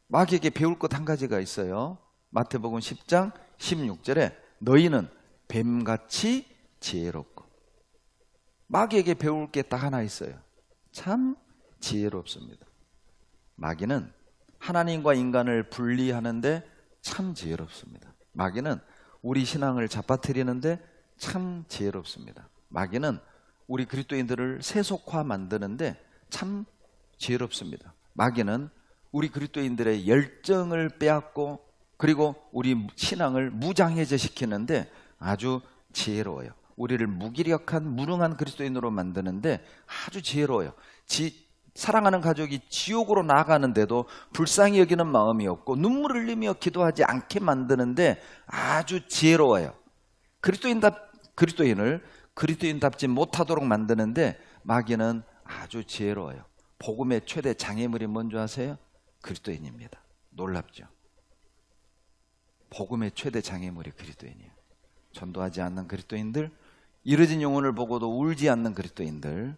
마귀에게 배울 것 한 가지가 있어요. 마태복음 10장 16절에 너희는 뱀같이 지혜롭고. 마귀에게 배울 게 딱 하나 있어요. 참 지혜롭습니다. 마귀는 하나님과 인간을 분리하는데 참 지혜롭습니다. 마귀는 우리 신앙을 잡아뜨리는데 참 지혜롭습니다. 마귀는 우리 그리스도인들을 세속화 만드는데 참 지혜롭습니다. 마귀는 우리 그리스도인들의 열정을 빼앗고 그리고 우리 신앙을 무장해제 시키는데 아주 지혜로워요. 우리를 무기력한 무능한 그리스도인으로 만드는데 아주 지혜로워요. 사랑하는 가족이 지옥으로 나가는데도 불쌍히 여기는 마음이 없고 눈물 흘리며 기도하지 않게 만드는데 아주 지혜로워요. 그리스도인을 그리스도인답지 못하도록 만드는데 마귀는 아주 지혜로워요. 복음의 최대 장애물이 뭔지 아세요? 그리스도인입니다. 놀랍죠? 복음의 최대 장애물이 그리스도인이에요. 전도하지 않는 그리스도인들, 이뤄진 영혼을 보고도 울지 않는 그리스도인들,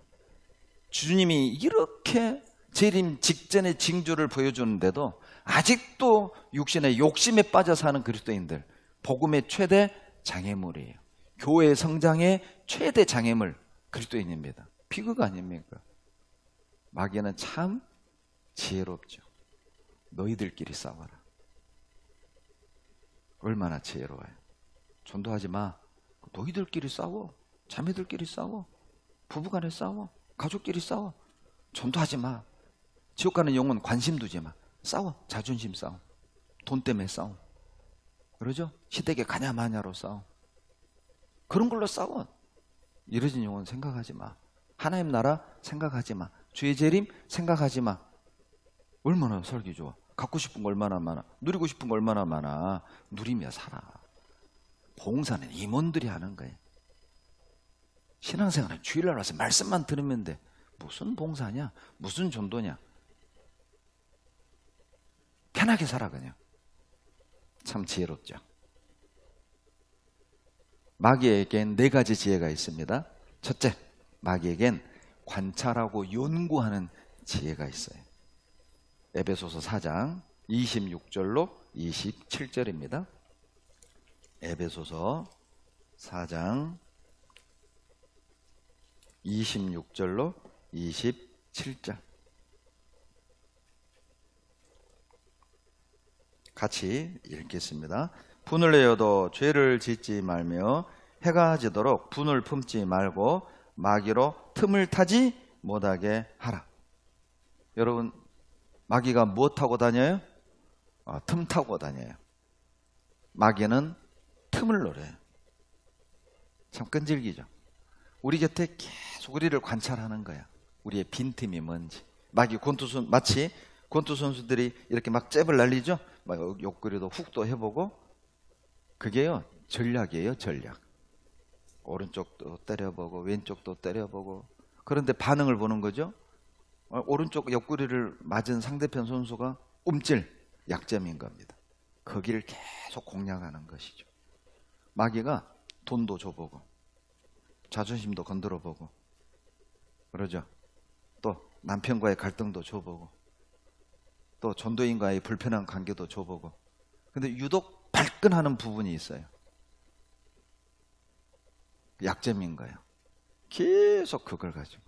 주님이 이렇게 재림 직전의 징조를 보여주는데도 아직도 육신의 욕심에 빠져 사는 그리스도인들, 복음의 최대 장애물이에요. 교회 성장의 최대 장애물, 그리스도인입니다. 비극 아닙니까? 마귀는 참 지혜롭죠. 너희들끼리 싸워라. 얼마나 지혜로워요. 전도하지 마. 너희들끼리 싸워. 자매들끼리 싸워. 부부간에 싸워. 가족끼리 싸워. 전도하지 마. 지옥 가는 영혼 관심 두지 마. 싸워. 자존심 싸움. 돈 때문에 싸움. 그러죠? 시댁에 가냐 마냐로 싸움. 그런 걸로 싸워. 이뤄진 영혼 생각하지 마. 하나님 나라 생각하지 마. 주의 재림 생각하지 마. 얼마나 살기 좋아. 갖고 싶은 거 얼마나 많아. 누리고 싶은 거 얼마나 많아. 누리며 살아. 봉사는 임원들이 하는 거예요. 신앙생활은 주일날 와서 말씀만 들으면 돼. 무슨 봉사냐? 무슨 전도냐? 편하게 살아 그냥. 참 지혜롭죠. 마귀에겐 4가지 지혜가 있습니다. 첫째, 마귀에겐 관찰하고 연구하는 지혜가 있어요. 에베소서 4장 26절로 27절입니다. 에베소서 4장 26절로 27절 같이 읽겠습니다. 분을 내어도 죄를 짓지 말며 해가 지도록 분을 품지 말고 마귀로 틈을 타지 못하게 하라. 여러분, 마귀가 무엇 타고 다녀요? 틈 타고 다녀요. 마귀는 틈을 노려요. 참 끈질기죠. 우리 곁에 계속 우리를 관찰하는 거야. 우리의 빈틈이 뭔지. 마치 권투 선수들이 이렇게 막 잽을 날리죠. 막 옆구리도 훅도 해보고. 그게요, 전략이에요, 전략. 오른쪽도 때려보고 왼쪽도 때려보고. 그런데 반응을 보는 거죠. 오른쪽 옆구리를 맞은 상대편 선수가 움찔, 약점인 겁니다. 거기를 계속 공략하는 것이죠. 마귀가 돈도 줘보고 자존심도 건드려보고 그러죠. 또 남편과의 갈등도 줘보고 또 전도인과의 불편한 관계도 줘보고. 근데 유독 발끈하는 부분이 있어요. 약점인 거예요. 계속 그걸 가지고.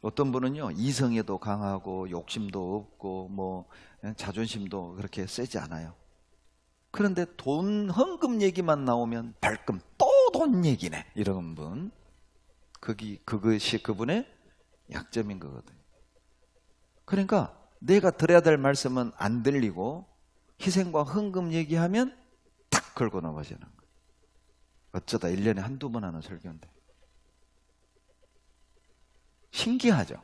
어떤 분은요, 이성에도 강하고 욕심도 없고 자존심도 그렇게 세지 않아요. 그런데 돈 헌금 얘기만 나오면 발끈, 또 돈 얘기네, 이런 분. 그것이 그분의 약점인 거거든요. 그러니까 내가 들어야 될 말씀은 안 들리고 희생과 헌금 얘기하면 탁 걸고 넘어지는 거예요. 어쩌다 1년에 한두 번 하는 설교인데. 신기하죠?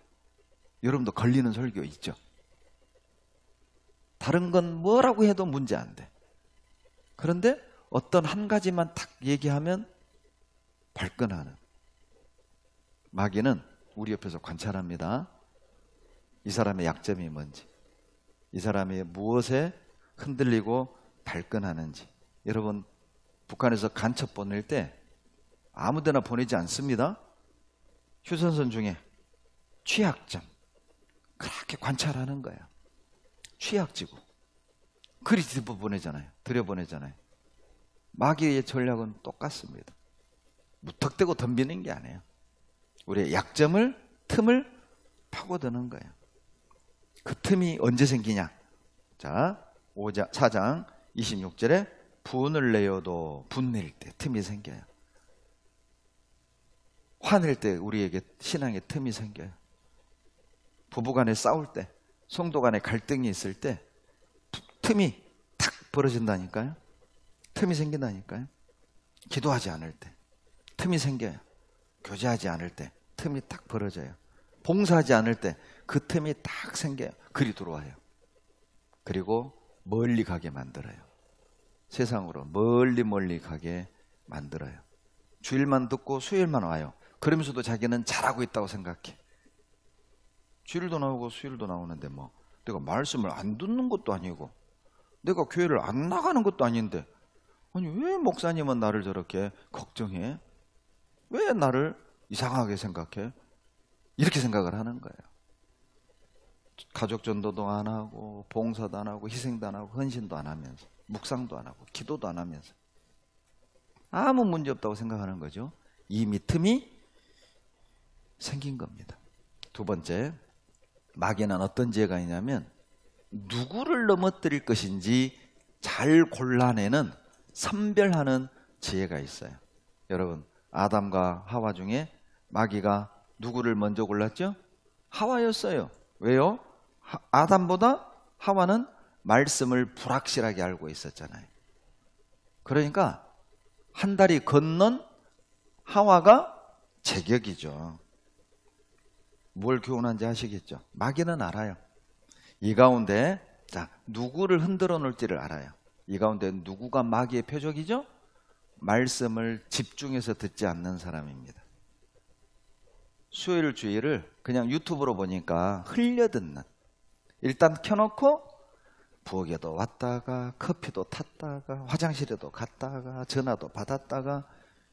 여러분도 걸리는 설교 있죠? 다른 건 뭐라고 해도 문제 안 돼. 그런데 어떤 한 가지만 탁 얘기하면 발끈하는. 마귀는 우리 옆에서 관찰합니다. 이 사람의 약점이 뭔지, 이 사람이 무엇에 흔들리고 발끈하는지. 여러분, 북한에서 간첩 보낼 때 아무데나 보내지 않습니다. 휴전선 중에 취약점 그렇게 관찰하는 거예요. 취약지고 그리 들여보내잖아요. 마귀의 전략은 똑같습니다. 무턱대고 덤비는 게 아니에요. 우리의 약점을, 틈을 파고드는 거예요. 그 틈이 언제 생기냐? 자, 4장 26절에 분을 내어도 분낼 때 틈이 생겨요. 화낼 때 우리에게 신앙의 틈이 생겨요. 부부간에 싸울 때, 성도 간에 갈등이 있을 때 틈이 탁 벌어진다니까요. 틈이 생긴다니까요. 기도하지 않을 때 틈이 생겨요. 교제하지 않을 때 틈이 딱 벌어져요. 봉사하지 않을 때 그 틈이 딱 생겨요. 그리 들어와요. 그리고 멀리 가게 만들어요. 세상으로 멀리 가게 만들어요. 주일만 듣고 수요일만 와요. 그러면서도 자기는 잘하고 있다고 생각해. 주일도 나오고 수요일도 나오는데 뭐 내가 말씀을 안 듣는 것도 아니고 내가 교회를 안 나가는 것도 아닌데 아니 왜 목사님은 나를 저렇게 걱정해? 왜 나를 이상하게 생각해? 이렇게 생각을 하는 거예요. 가족 전도도 안 하고 봉사도 안 하고 희생도 안 하고 헌신도 안 하면서 묵상도 안 하고 기도도 안 하면서 아무 문제 없다고 생각하는 거죠. 이미 틈이 생긴 겁니다. 두 번째, 마귀는 어떤 지혜가 있냐면 누구를 넘어뜨릴 것인지 잘 골라내는 선별하는 지혜가 있어요. 여러분, 아담과 하와 중에 마귀가 누구를 먼저 골랐죠? 하와였어요. 왜요? 아담보다 하와는 말씀을 불확실하게 알고 있었잖아요. 그러니까 한 달이 건넌 하와가 제격이죠. 뭘 교훈한지 아시겠죠? 마귀는 알아요. 이 가운데 자, 누구를 흔들어 놓을지를 알아요. 이 가운데 누구가 마귀의 표적이죠? 말씀을 집중해서 듣지 않는 사람입니다. 수요일 주일을 그냥 유튜브로 보니까 흘려듣는, 일단 켜놓고 부엌에도 왔다가 커피도 탔다가 화장실에도 갔다가 전화도 받았다가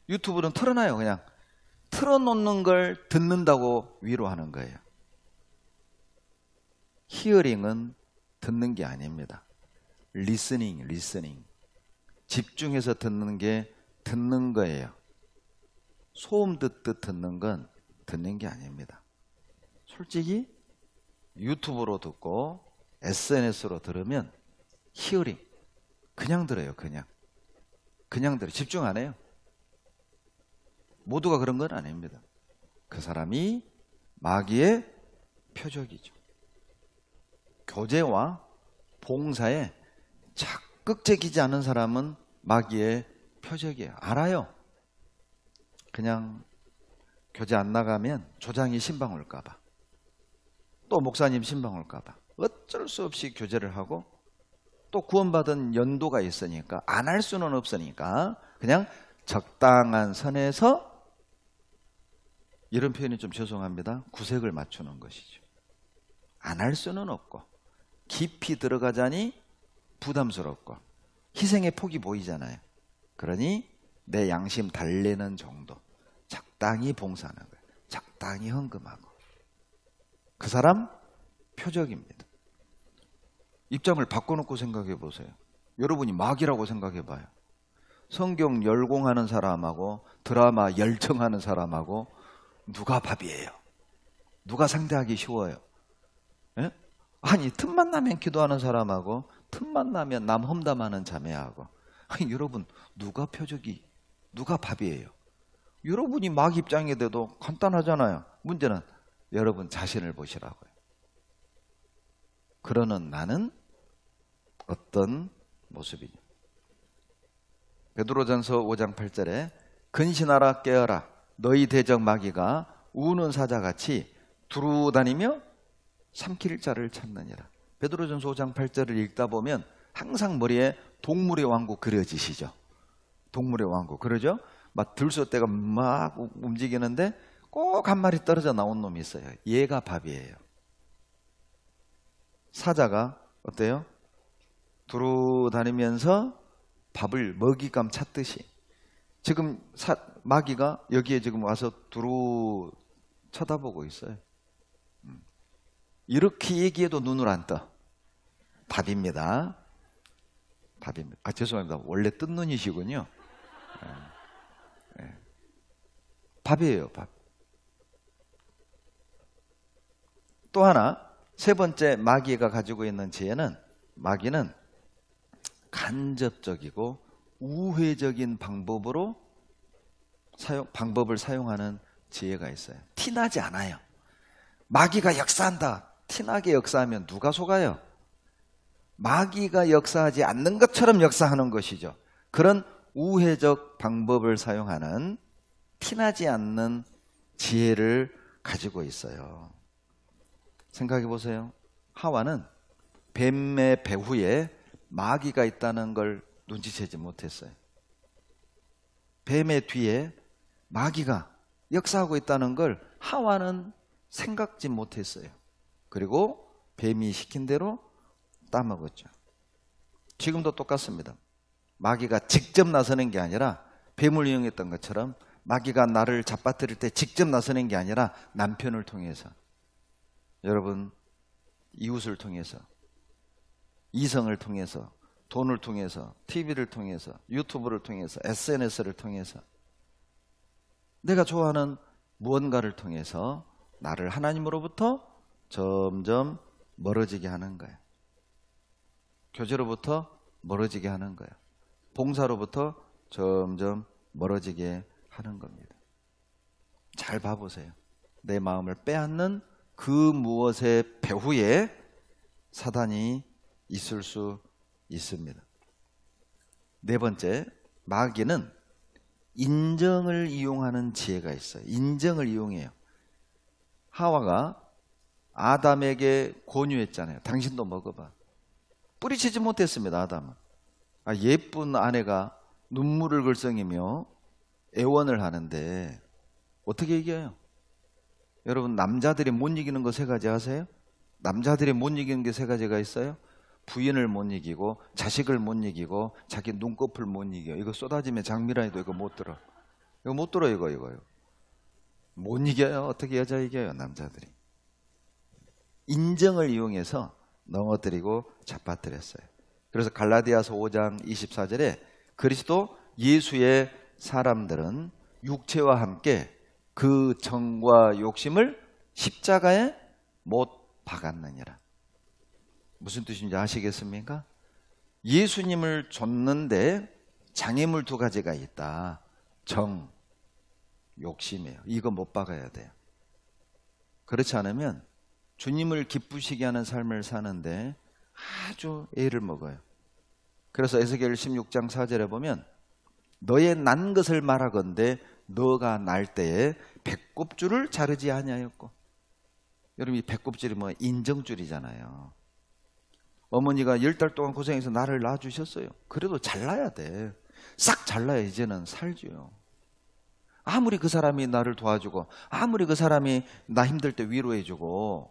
유튜브는 틀어놔요. 그냥 틀어놓는 걸 듣는다고 위로하는 거예요. 히어링은 듣는 게 아닙니다. 리스닝. 집중해서 듣는 게 듣는 거예요. 소음 듣듯 듣는 건 듣는 게 아닙니다. 솔직히 유튜브로 듣고 SNS로 들으면 히어링 그냥 들어요. 그냥 들어요. 집중 안 해요. 모두가 그런 건 아닙니다. 그 사람이 마귀의 표적이죠. 교제와 봉사에 적극적이지 않은 사람은 마귀의 표적이에요. 알아요. 그냥 교제 안 나가면 조장이 신방 올까봐, 또 목사님 신방 올까봐 어쩔 수 없이 교제를 하고, 또 구원받은 연도가 있으니까 안 할 수는 없으니까 그냥 적당한 선에서, 이런 표현이 좀 죄송합니다, 구색을 맞추는 것이죠. 안 할 수는 없고 깊이 들어가자니 부담스럽고 희생의 폭이 보이잖아요. 그러니 내 양심 달래는 정도, 적당히 봉사하는 거예요. 적당히 헌금하고. 그 사람 표적입니다. 입장을 바꿔놓고 생각해 보세요. 여러분이 마귀라고 생각해 봐요. 성경 열공하는 사람하고 드라마 열정하는 사람하고 누가 밥이에요? 누가 상대하기 쉬워요? 예? 아니, 틈만 나면 기도하는 사람하고 틈만 나면 남 험담하는 자매하고, 아니 여러분, 누가 표적이, 누가 밥이에요? 여러분이 마귀 입장에 돼도 간단하잖아요. 문제는 여러분 자신을 보시라고요. 그러는 나는 어떤 모습이냐? 베드로전서 5장 8절에 근신하라 깨어라, 너희 대적 마귀가 우는 사자같이 두루다니며 삼킬 자를 찾느니라. 베드로전서 5장 8절을 읽다 보면 항상 머리에 동물의 왕국 그려지시죠. 동물의 왕국, 그러죠? 막 들소떼가 막 움직이는데 꼭 한 마리 떨어져 나온 놈이 있어요. 얘가 밥이에요. 사자가 어때요? 두루 다니면서 밥을 먹잇감 찾듯이 지금 마귀가 여기에 지금 와서 두루 쳐다보고 있어요. 이렇게 얘기해도 눈을 안 떠. 밥입니다. 밥입니다. 아, 죄송합니다. 원래 뜬 눈이시군요. 밥이에요, 밥. 또 하나, 세 번째 마귀가 가지고 있는 지혜는, 마귀는 간접적이고 우회적인 방법을 사용하는 지혜가 있어요. 티나지 않아요. 마귀가 역사한다. 티나게 역사하면 누가 속아요? 마귀가 역사하지 않는 것처럼 역사하는 것이죠. 그런 우회적 방법을 사용하는 티나지 않는 지혜를 가지고 있어요. 생각해 보세요. 하와는 뱀의 배후에 마귀가 있다는 걸 눈치채지 못했어요. 뱀의 뒤에 마귀가 역사하고 있다는 걸 하와는 생각지 못했어요. 그리고 뱀이 시킨 대로 따먹었죠. 지금도 똑같습니다. 마귀가 직접 나서는 게 아니라 뱀을 이용했던 것처럼 마귀가 나를 잡아뜨릴 때 직접 나서는 게 아니라 남편을 통해서, 여러분 이웃을 통해서, 이성을 통해서, 돈을 통해서, TV를 통해서, 유튜브를 통해서, SNS를 통해서, 내가 좋아하는 무언가를 통해서 나를 하나님으로부터 점점 멀어지게 하는 거예요. 교제로부터 멀어지게 하는 거예요. 봉사로부터 점점 멀어지게 하는 겁니다. 잘 봐보세요. 내 마음을 빼앗는 그 무엇의 배후에 사단이 있을 수 있습니다. 네 번째, 마귀는 인정을 이용하는 지혜가 있어요. 인정을 이용해요. 하와가 아담에게 권유했잖아요. 당신도 먹어봐. 뿌리치지 못했습니다. 아담은. 예쁜 아내가 눈물을 글썽이며 애원을 하는데 어떻게 이겨요? 여러분, 남자들이 못 이기는 거 세 가지 아세요? 남자들이 못 이기는 게 세 가지가 있어요. 부인을 못 이기고, 자식을 못 이기고, 자기 눈꺼풀 못 이겨. 이거 쏟아지면 장미라니도 이거 못 들어. 이거 못 들어, 이거요. 못 이겨요. 어떻게 여자 이겨요, 남자들이. 인정을 이용해서 넘어뜨리고 잡아뜨렸어요. 그래서 갈라디아서 5장 24절에 그리스도 예수의 사람들은 육체와 함께 그 정과 욕심을 십자가에 못 박았느니라. 무슨 뜻인지 아시겠습니까? 예수님을 좇는데 장애물 두 가지가 있다. 정, 욕심이에요. 이거 못 박아야 돼요. 그렇지 않으면 주님을 기쁘시게 하는 삶을 사는데 아주 애를 먹어요. 그래서 에스겔 16장 4절에 보면 너의 난 것을 말하건대 너가 날 때에 배꼽줄을 자르지 아니하였고. 여러분, 이 배꼽줄이 뭐 인정줄이잖아요. 어머니가 10달 동안 고생해서 나를 낳아주셨어요. 그래도 잘라야 돼. 싹 잘라야 이제는 살죠. 아무리 그 사람이 나를 도와주고, 아무리 그 사람이 나 힘들 때 위로해주고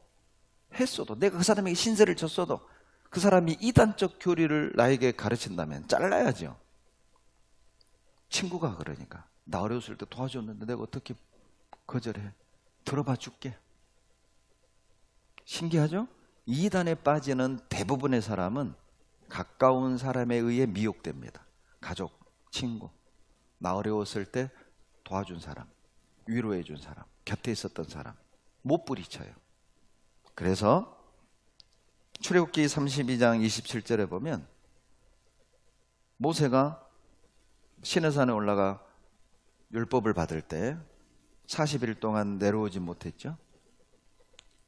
했어도, 내가 그 사람에게 신세를 졌어도 그 사람이 이단적 교리를 나에게 가르친다면 잘라야죠. 친구가 그러니까 나 어려웠을 때 도와줬는데 내가 어떻게 거절해? 들어봐 줄게. 신기하죠? 이단에 빠지는 대부분의 사람은 가까운 사람에 의해 미혹됩니다. 가족, 친구, 나 어려웠을 때 도와준 사람, 위로해 준 사람, 곁에 있었던 사람 못 뿌리쳐요. 그래서 출애굽기 32장 27절에 보면 모세가 시내산에 올라가 율법을 받을 때 40일 동안 내려오지 못했죠.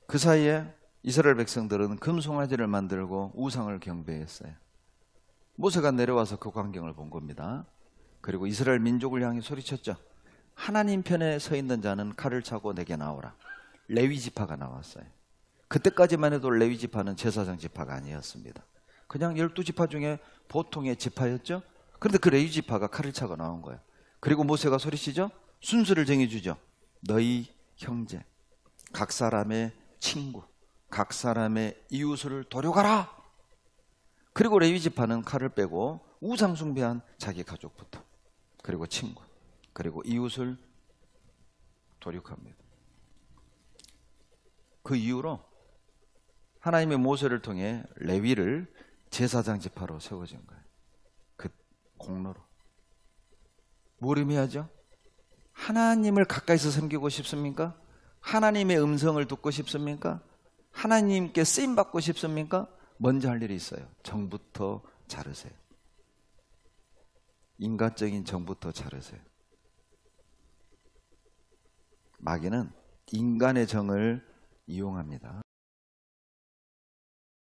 그 사이에 이스라엘 백성들은 금송아지를 만들고 우상을 경배했어요. 모세가 내려와서 그 광경을 본 겁니다. 그리고 이스라엘 민족을 향해 소리쳤죠. 하나님 편에 서 있는 자는 칼을 차고 내게 나오라. 레위 지파가 나왔어요. 그때까지만 해도 레위 지파는 제사장 지파가 아니었습니다. 그냥 12지파 중에 보통의 지파였죠. 그런데 그 레위 지파가 칼을 차고 나온 거예요. 그리고 모세가 소리치죠. 순서를 정해주죠. 너희 형제, 각 사람의 친구, 각 사람의 이웃을 도려가라. 그리고 레위 지파는 칼을 빼고 우상 숭배한 자기 가족부터, 그리고 친구, 그리고 이웃을 도륙합니다. 그 이후로 하나님의 모세를 통해 레위를 제사장 지파로 세워진 거예요. 그 공로로. 뭘 의미하죠? 하나님을 가까이서 섬기고 싶습니까? 하나님의 음성을 듣고 싶습니까? 하나님께 쓰임받고 싶습니까? 먼저 할 일이 있어요. 정부터 자르세요. 인간적인 정부터 자르세요. 마귀는 인간의 정을 이용합니다.